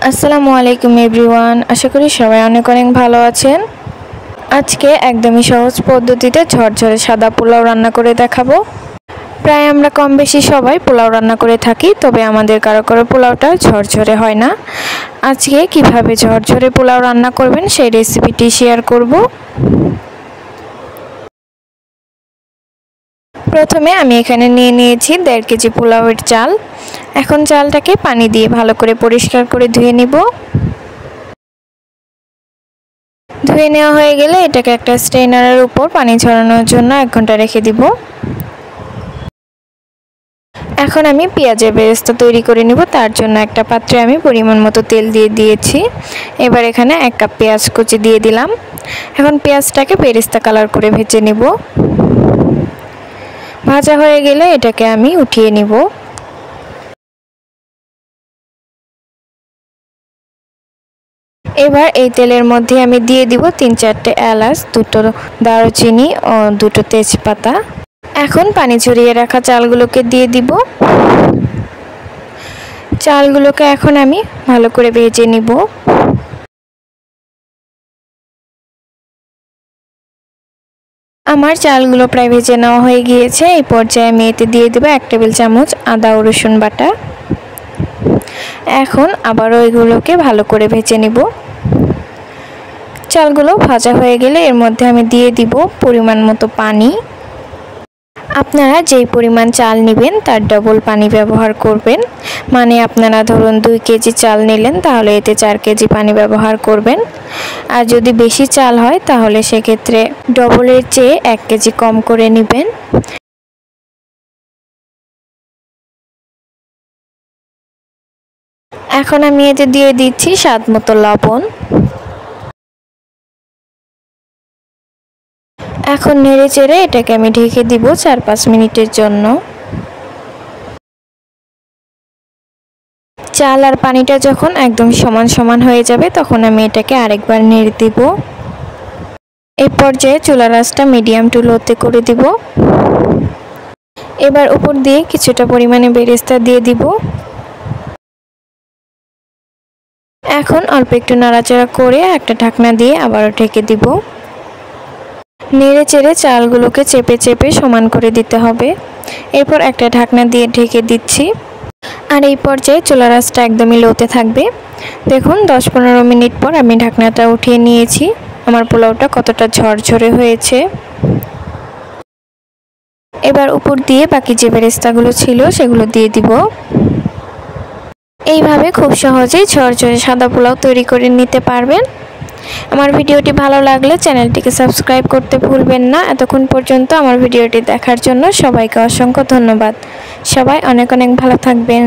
আসসালামু আলাইকুম এভরিওয়ান, আশা করি সবাই অনেক অনেক ভালো আছেন। আজকে একদমই সহজ পদ্ধতিতে ঝরঝরে সাদা পোলাও রান্না করে দেখাবো। প্রায় আমরা কম বেশি সবাই পোলাও রান্না করে থাকি, তবে আমাদের কারো কারো পোলাওটা ঝরঝরে হয় না। আজকে কিভাবে ঝরঝরে পোলাও রান্না করবেন সেই রেসিপিটি শেয়ার করব। প্রথমে আমি এখানে নিয়ে নিয়েছি 1.5 কেজি পোলাওয়ের চাল। এখন চালটাকে পানি দিয়ে ভালো করে পরিষ্কার করে ধুয়ে নিব। ধুয়ে নেওয়া হয়ে গেলে এটাকে একটা স্ট্রেনারের উপর পানি ঝরানোর জন্য 1 ঘন্টা রেখে দিব। এখন আমি পেঁয়াজের বেরেস্তা তৈরি করে নিব। তার জন্য একটা পাত্রে আমি পরিমাণ মতো তেল দিয়ে দিয়েছি। এবার এখানে 1 কাপ পেঁয়াজ কুচি দিয়ে দিলাম। এখন পেঁয়াজটাকে বেরেস্তা কালার করে ভেজে নিব। ভাজা হয়ে গেলে এটাকে আমি উঠিয়ে নিব। এবার এই তেলের মধ্যে আমি দিয়ে দিব 3-4টে এলাচ, 2টো দারুচিনি ও 2টো তেজপাতা। এখন পানি ঝরিয়ে রাখা চালগুলোকে দিয়ে দিব। চালগুলোকে এখন আমি ভালো করে ভেজে নিব। আমার চালগুলো প্রায় ভেজে নেওয়া হয়ে গিয়েছে। এই পর্যায়ে আমি এতে দিয়ে দেব 1 টেবিল চামচ আদা ও রসুন বাটা। এখন আবারও এগুলোকে ভালো করে ভেজে নিব। চালগুলো ভাজা হয়ে গেলে এর মধ্যে আমি দিয়ে দিব পরিমাণ মতো পানি। আপনারা যেই পরিমাণ চাল নেবেন তার ডবল পানি ব্যবহার করবেন। মানে আপনারা ধরুন 2 কেজি চাল নিলেন, তাহলে এতে 4 কেজি পানি ব্যবহার করবেন। আর যদি বেশি চাল হয় তাহলে সেক্ষেত্রে ডবলের চেয়ে 1 কেজি কম করে নেবেন। এখন আমি এতে দিয়ে দিচ্ছি স্বাদ মতো লবণ। এখন নেড়ে চেড়ে এটাকে আমি ঢেকে দিব 4-5 মিনিটের জন্য। চাল আর পানিটা যখন একদম সমান সমান হয়ে যাবে তখন আমি এটাকে আরেকবার নেড়ে দিব। এই পর্যায়ে চুলার আঁচটা মিডিয়াম টু লোতে করে দিব। এবার উপর দিয়ে কিছুটা পরিমাণে বেরেস্তা দিয়ে দিব। এখন অল্প একটু নাড়াচাড়া করে একটা ঢাকনা দিয়ে আবারও ঢেকে দিব। নেড়ে চেড়ে চালগুলোকে চেপে চেপে সমান করে দিতে হবে। এরপর একটা ঢাকনা দিয়ে ঢেকে দিচ্ছি। আর এই পর্যায়ে চুলার আঁচটা একদমই লোতে থাকবে। দেখুন 10-15 মিনিট পর আমি ঢাকনাটা উঠিয়ে নিয়েছি। আমার পোলাওটা কতটা ঝরঝরে হয়েছে। এবার উপর দিয়ে বাকি যে বেরেস্তাগুলো ছিল সেগুলো দিয়ে দিব। এইভাবে খুব সহজেই ঝরঝরে সাদা পোলাও তৈরি করে নিতে পারবেন। আমার ভিডিওটি ভালো লাগলে চ্যানেলটিকে সাবস্ক্রাইব করতে ভুলবেন না। এতক্ষণ পর্যন্ত আমার ভিডিওটি দেখার জন্য সবাইকে অসংখ্য ধন্যবাদ। সবাই অনেক অনেক ভালো থাকবেন।